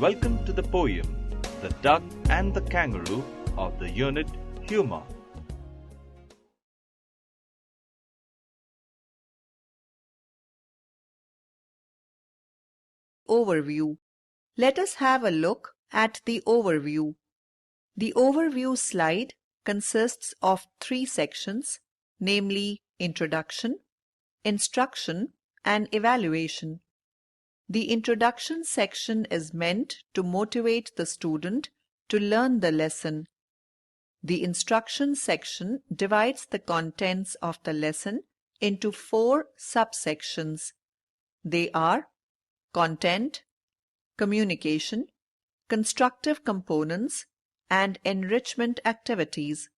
Welcome to the poem, The Duck and the Kangaroo of the unit Humor. Overview. Let us have a look at the overview. The overview slide consists of 3 sections, namely Introduction, Instruction, and Evaluation. The Introduction section is meant to motivate the student to learn the lesson. The Instruction section divides the contents of the lesson into 4 subsections. They are Content, Communication, Constructive Components, and Enrichment Activities.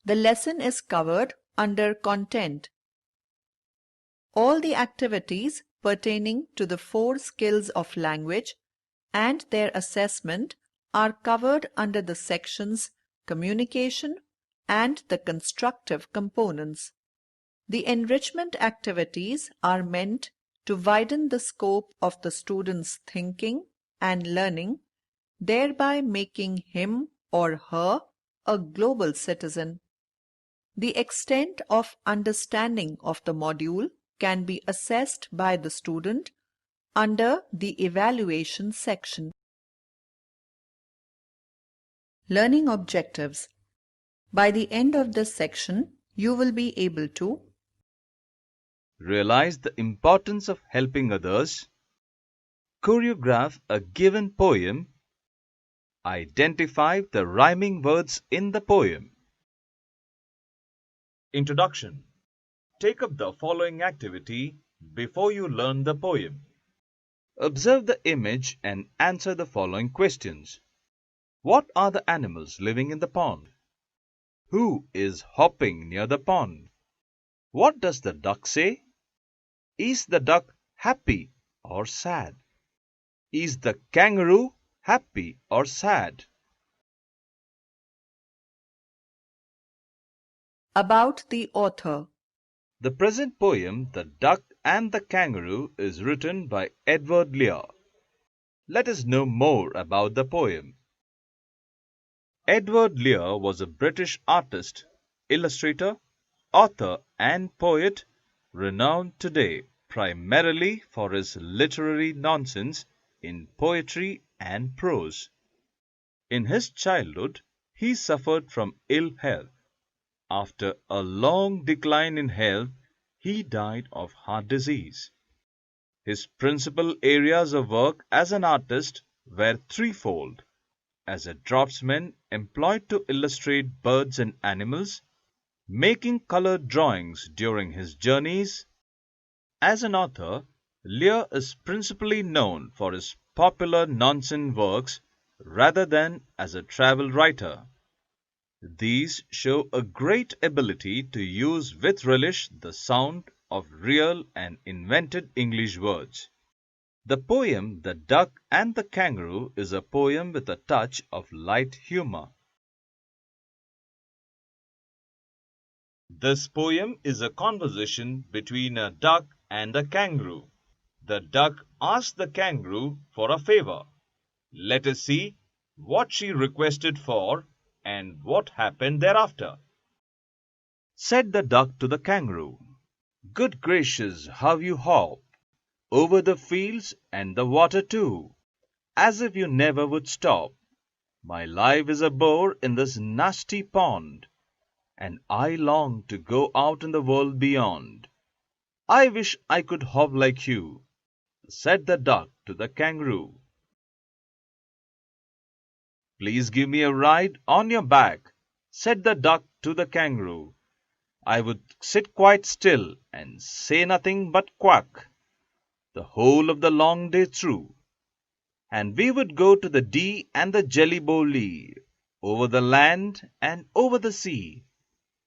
The lesson is covered under Content. All the activities pertaining to the 4 skills of language and their assessment are covered under the sections Communication and the Constructive Components. The enrichment activities are meant to widen the scope of the student's thinking and learning, thereby making him or her a global citizen. The extent of understanding of the module can be assessed by the student under the evaluation section. Learning objectives. By the end of this section, you will be able to Realize the importance of helping others, choreograph a given poem, identify the rhyming words in the poem. Introduction. Take up the following activity before you learn the poem. Observe the image and answer the following questions. What are the animals living in the pond? Who is hopping near the pond? What does the duck say? Is the duck happy or sad? Is the kangaroo happy or sad? About the author. The present poem, The Duck and the Kangaroo, is written by Edward Lear. Let us know more about the poem. Edward Lear was a British artist, illustrator, author and poet renowned today primarily for his literary nonsense in poetry and prose. In his childhood, he suffered from ill health. After a long decline in health, he died of heart disease. His principal areas of work as an artist were threefold: as a draftsman employed to illustrate birds and animals, making colored drawings during his journeys. As an author, Lear is principally known for his popular nonsense works rather than as a travel writer. These show a great ability to use with relish the sound of real and invented English words. The poem The Duck and the Kangaroo is a poem with a touch of light humor. This poem is a conversation between a duck and a kangaroo. The duck asks the kangaroo for a favor. Let us see what she requested for and what happened thereafter. Said the duck to the kangaroo, "Good gracious, how you hop over the fields and the water too, as if you never would stop. My life is a bore in this nasty pond, and I long to go out in the world beyond. I wish I could hop like you," said the duck to the kangaroo. "Please give me a ride on your back," said the duck to the kangaroo. "I would sit quite still and say nothing but quack the whole of the long day through, and we would go to the Dee and the Jelly Bowlee, over the land and over the sea.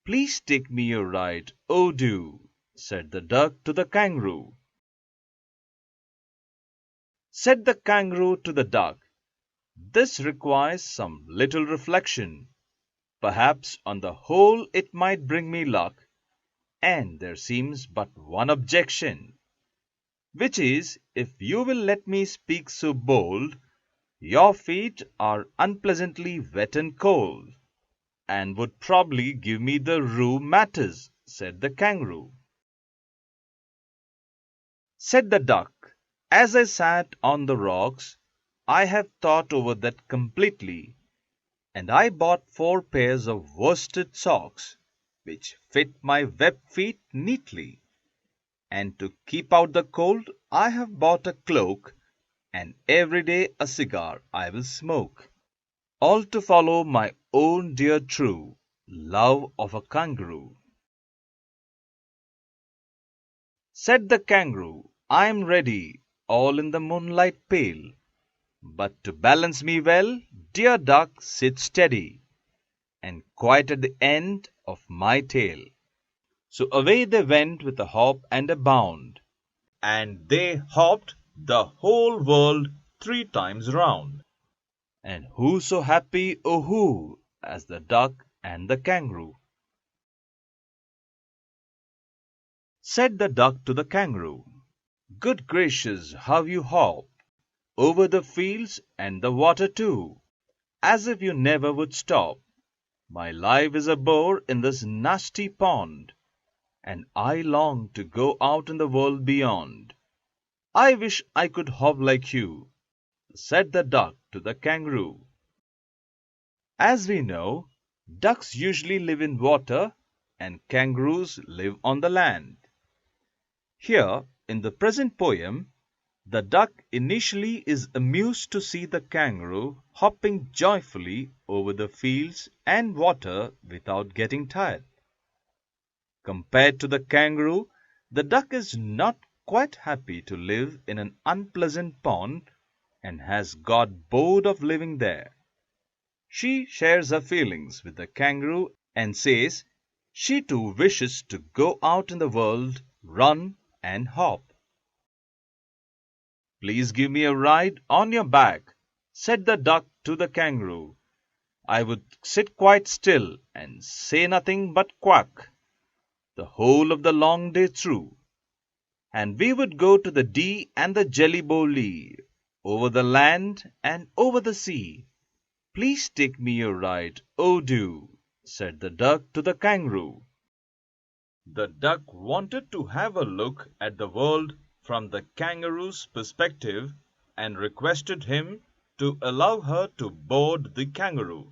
Please take me a ride, oh do," said the duck to the kangaroo. Said the kangaroo to the duck, "This requires some little reflection. Perhaps on the whole it might bring me luck, and there seems but one objection, which is, if you will let me speak so bold, Your feet are unpleasantly wet and cold, and would probably give me the rheumatis, said the kangaroo. Said the duck, as I sat on the rocks, I have thought over that completely, and I bought 4 pairs of worsted socks, which fit my webbed feet neatly. And to keep out the cold, I have bought a cloak, and every day a cigar I will smoke. All to follow my own dear true love of a kangaroo. Said the kangaroo, I am ready, all in the moonlight pale. But to balance me well, dear duck, sit steady, and quite at the end of my tail. So away they went with a hop and a bound, and they hopped the whole world 3 times round. And who so happy, oh who, as the duck and the kangaroo? Said the duck to the kangaroo, good gracious, how you hop over the fields and the water too, as if you never would stop. My life is a bore in this nasty pond, and I long to go out in the world beyond. I wish I could hop like you, said the duck to the kangaroo. As we know, ducks usually live in water and kangaroos live on the land. Here, in the present poem, the duck initially is amused to see the kangaroo hopping joyfully over the fields and water without getting tired. Compared to the kangaroo, the duck is not quite happy to live in an unpleasant pond and has got bored of living there. She shares her feelings with the kangaroo and says she too wishes to go out in the world, run and hop. Please give me a ride on your back, said the duck to the kangaroo. I would sit quite still and say nothing but quack the whole of the long day through, and we would go to the Dee and the Jelly Bowlee, over the land and over the sea. Please take me a ride, oh do, said the duck to the kangaroo. The duck wanted to have a look at the world from the kangaroo's perspective and requested him to allow her to board the kangaroo.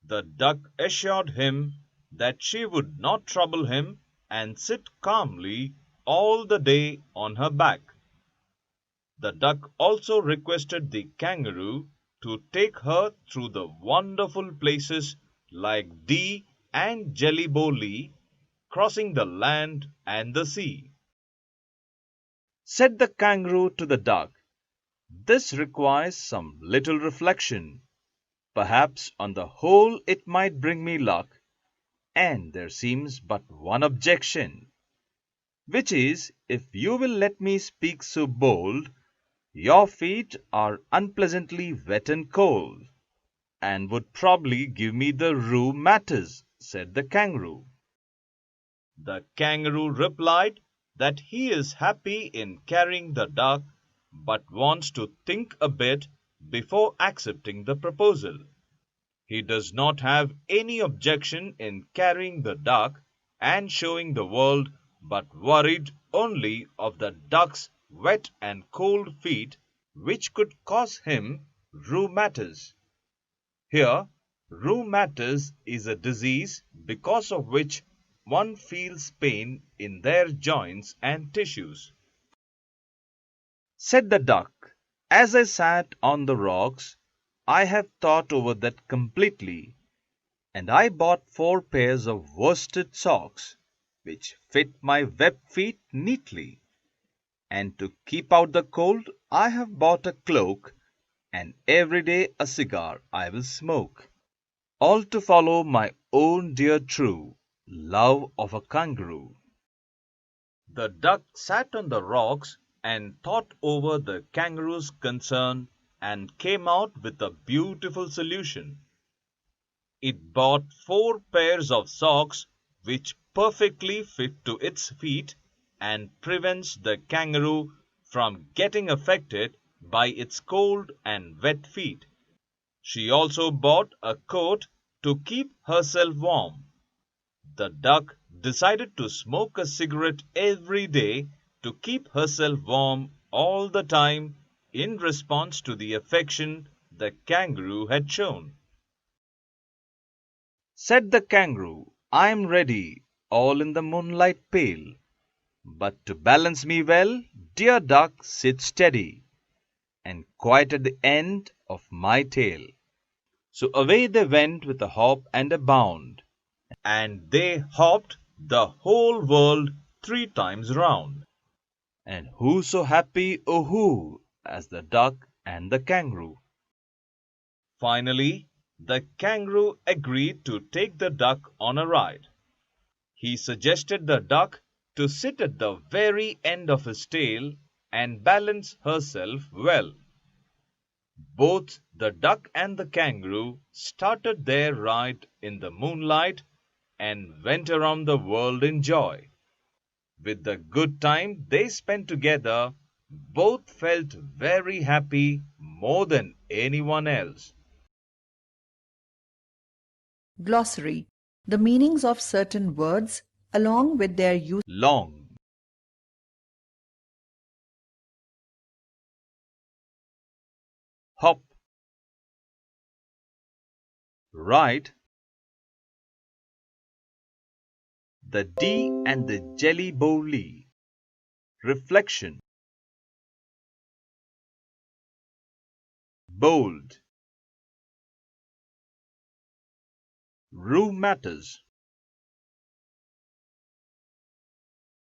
The duck assured him that she would not trouble him and sit calmly all the day on her back. The duck also requested the kangaroo to take her through the wonderful places like Dee and Jelly Bowlee, crossing the land and the sea. Said the kangaroo to the duck, this requires some little reflection. Perhaps on the whole it might bring me luck, and there seems but one objection, which is, if you will let me speak so bold, your feet are unpleasantly wet and cold, and would probably give me the rheumatis, said the kangaroo. The kangaroo replied that he is happy in carrying the duck, but wants to think a bit before accepting the proposal. He does not have any objection in carrying the duck and showing the world, but worried only of the duck's wet and cold feet, which could cause him rheumatis. Here, rheumatis is a disease because of which one feels pain in their joints and tissues. Said the duck, as I sat on the rocks, I have thought over that completely, and I bought 4 pairs of worsted socks, which fit my webbed feet neatly. And to keep out the cold, I have bought a cloak, and every day a cigar I will smoke. All to follow my own dear true love of a kangaroo. The duck sat on the rocks and thought over the kangaroo's concern and came out with a beautiful solution. It bought 4 pairs of socks which perfectly fit to its feet and prevents the kangaroo from getting affected by its cold and wet feet. She also bought a coat to keep herself warm. The duck decided to smoke a cigarette every day to keep herself warm all the time in response to the affection the kangaroo had shown. Said the kangaroo, "I'm ready, all in the moonlight pale. But to balance me well, dear duck, sit steady, and quite at the end of my tail." So away they went with a hop and a bound, and they hopped the whole world 3 times round. And who so happy, oh who, as the duck and the kangaroo? Finally, the kangaroo agreed to take the duck on a ride. He suggested the duck to sit at the very end of his tail and balance herself well. Both the duck and the kangaroo started their ride in the moonlight and went around the world in joy. With the good time they spent together, both felt very happy more than anyone else. Glossary. The meanings of certain words along with their use. Long, hop, ride, the D and the jelly bowly, reflection, bold, rue matters,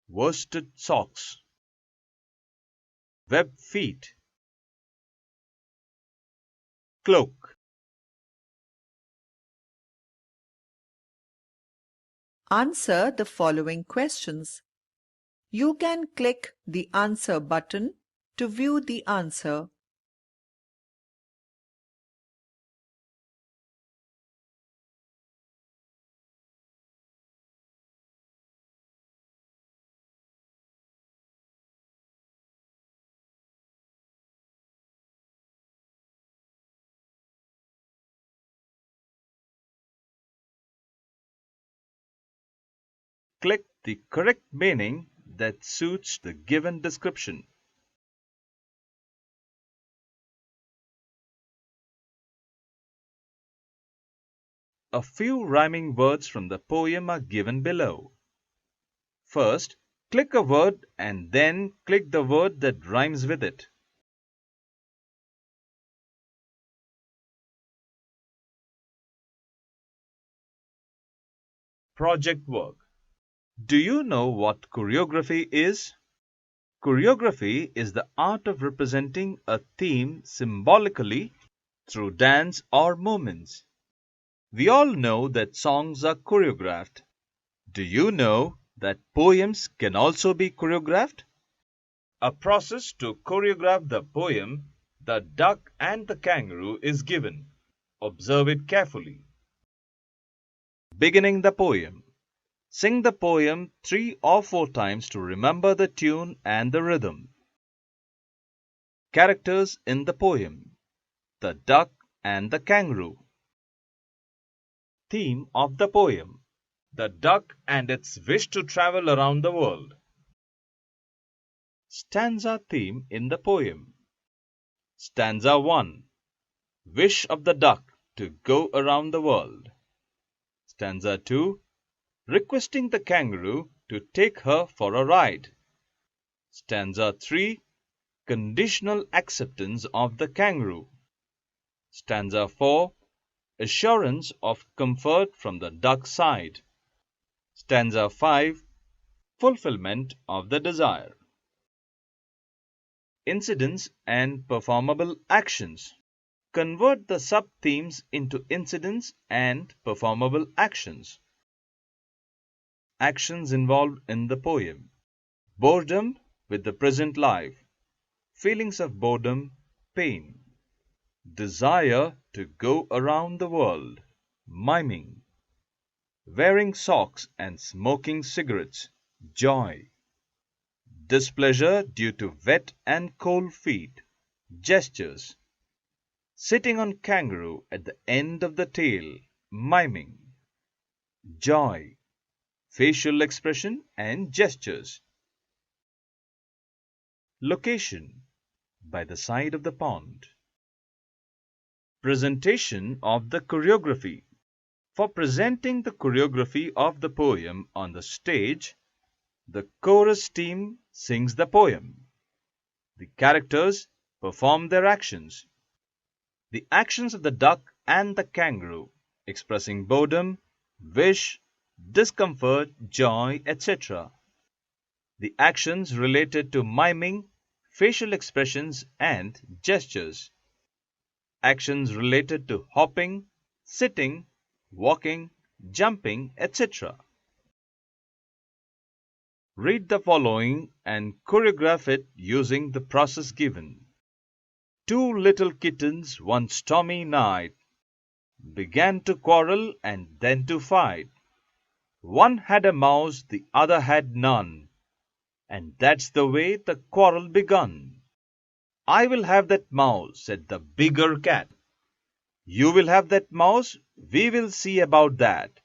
worsted socks, web feet, cloak. Answer the following questions. You can click the answer button to view the answer. Click the correct meaning that suits the given description. A few rhyming words from the poem are given below. First, click a word and then click the word that rhymes with it. Project work. Do you know what choreography is? Choreography is the art of representing a theme symbolically through dance or movements. We all know that songs are choreographed. Do you know that poems can also be choreographed? A process to choreograph the poem The Duck and the Kangaroo is given. Observe it carefully. Beginning the poem. Sing the poem 3 or 4 times to remember the tune and the rhythm. Characters in the poem. The duck and the kangaroo. Theme of the poem. The duck and its wish to travel around the world. Stanza theme in the poem. Stanza 1. Wish of the duck to go around the world. Stanza 2. Requesting the kangaroo to take her for a ride. Stanza 3. Conditional acceptance of the kangaroo. Stanza 4. Assurance of comfort from the duck's side. Stanza 5. Fulfillment of the desire. Incidents and performable actions. Convert the sub-themes into incidents and performable actions. Actions involved in the poem. Boredom with the present life. Feelings of boredom, pain. Desire to go around the world, miming. Wearing socks and smoking cigarettes, joy. Displeasure due to wet and cold feet, Gestures. Sitting on kangaroo at the end of the tail, miming. Joy. Facial expression and gestures. Location. By the side of the pond. Presentation of the choreography. For presenting the choreography of the poem on the stage, the chorus team sings the poem. The characters perform their actions. The actions of the duck and the kangaroo, expressing boredom, wish, discomfort, joy, etc. The actions related to miming, facial expressions, and gestures. Actions related to hopping, sitting, walking, jumping, etc. Read the following and choreograph it using the process given. Two little kittens one stormy night began to quarrel and then to fight. One had a mouse, the other had none, and that's the way the quarrel begun. I will have that mouse, said the bigger cat. You will have that mouse, we will see about that.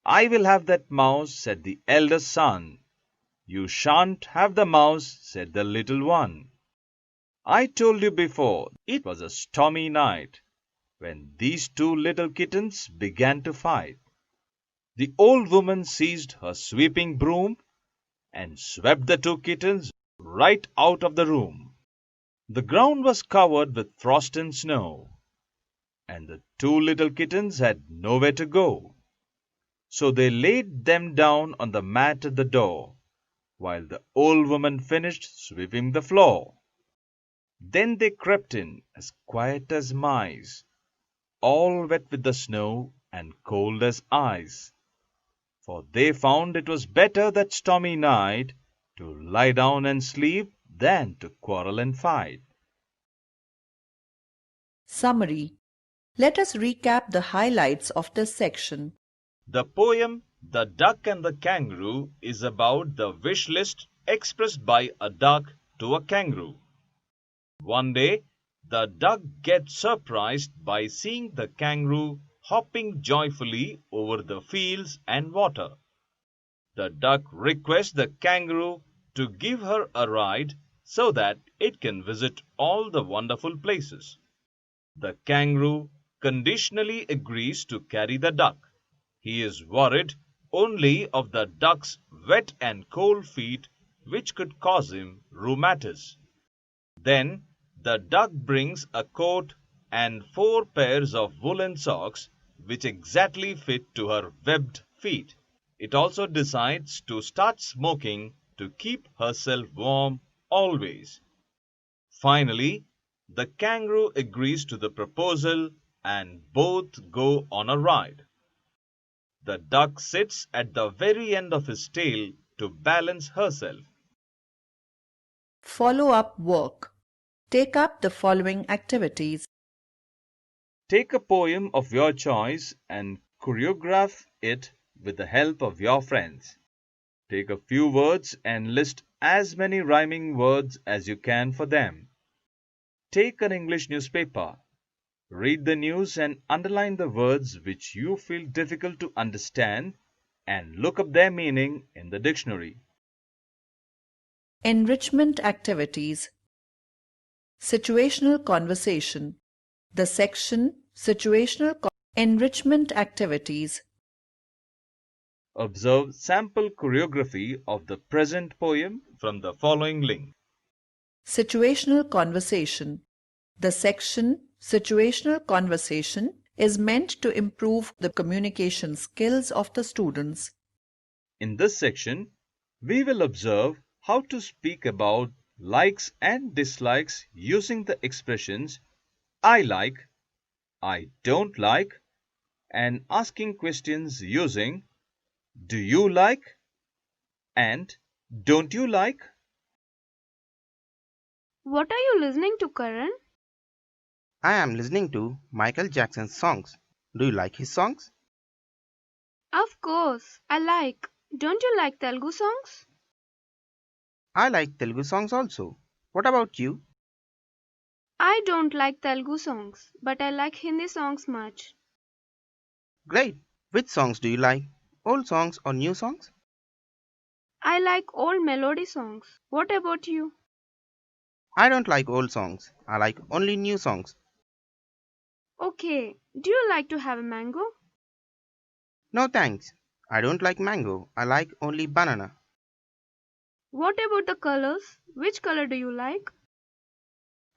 I will have that mouse, said the elder son. You shan't have the mouse, said the little one. I told you before, it was a stormy night when these two little kittens began to fight. The old woman seized her sweeping broom and swept the two kittens right out of the room. The ground was covered with frost and snow, and the two little kittens had nowhere to go. So they laid them down on the mat at the door, while the old woman finished sweeping the floor. Then they crept in as quiet as mice, all wet with the snow and cold as ice. For they found it was better that stormy night to lie down and sleep than to quarrel and fight. Summary. Let us recap the highlights of this section. The poem The Duck and the Kangaroo is about the wish list expressed by a duck to a kangaroo. One day, the duck gets surprised by seeing the kangaroo hopping joyfully over the fields and water. The duck requests the kangaroo to give her a ride so that it can visit all the wonderful places. The kangaroo conditionally agrees to carry the duck. He is worried only of the duck's wet and cold feet, which could cause him rheumatism. Then the duck brings a coat and 4 pairs of woolen socks, which exactly fit to her webbed feet. It also decides to start smoking to keep herself warm always. Finally, the kangaroo agrees to the proposal and both go on a ride. The duck sits at the very end of his tail to balance herself. Follow-up work. Take up the following activities. Take a poem of your choice and choreograph it with the help of your friends. Take a few words and list as many rhyming words as you can for them. Take an English newspaper. Read the news and underline the words which you feel difficult to understand and look up their meaning in the dictionary. Enrichment activities. Situational conversation. The section Enrichment activities. Observe sample choreography of the present poem from the following link. Situational conversation. The section Situational conversation is meant to improve the communication skills of the students. In this section, we will observe how to speak about likes and dislikes using the expressions I like, I don't like, and asking questions using do you like and don't you like? What are you listening to, Karan? I am listening to Michael Jackson's songs. Do you like his songs? Of course, I like. Don't you like Telugu songs? I like Telugu songs also. What about you? I don't like Telugu songs, but I like Hindi songs much. Great. Which songs do you like? Old songs or new songs? I like old melody songs. What about you? I don't like old songs. I like only new songs. Okay, do you like to have a mango? No thanks. I don't like mango. I like only banana. What about the colors? Which color do you like?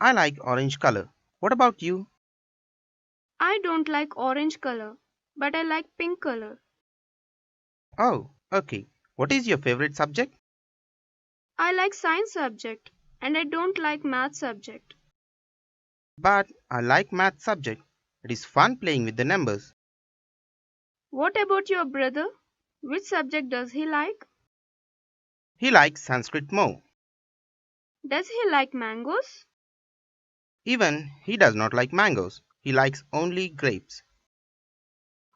I like orange color. What about you? I don't like orange color, but I like pink color. Oh, okay. What is your favorite subject? I like science subject and I don't like math subject. But I like math subject. It is fun playing with the numbers. What about your brother? Which subject does he like? He likes Sanskrit more. Does he like mangoes? Even he does not like mangoes. He likes only grapes.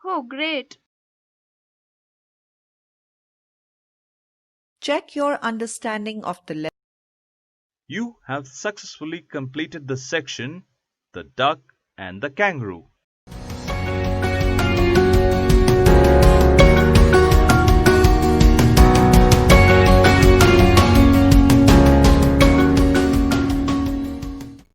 Oh, great. Check your understanding of the lesson. You have successfully completed the section The Duck and the Kangaroo.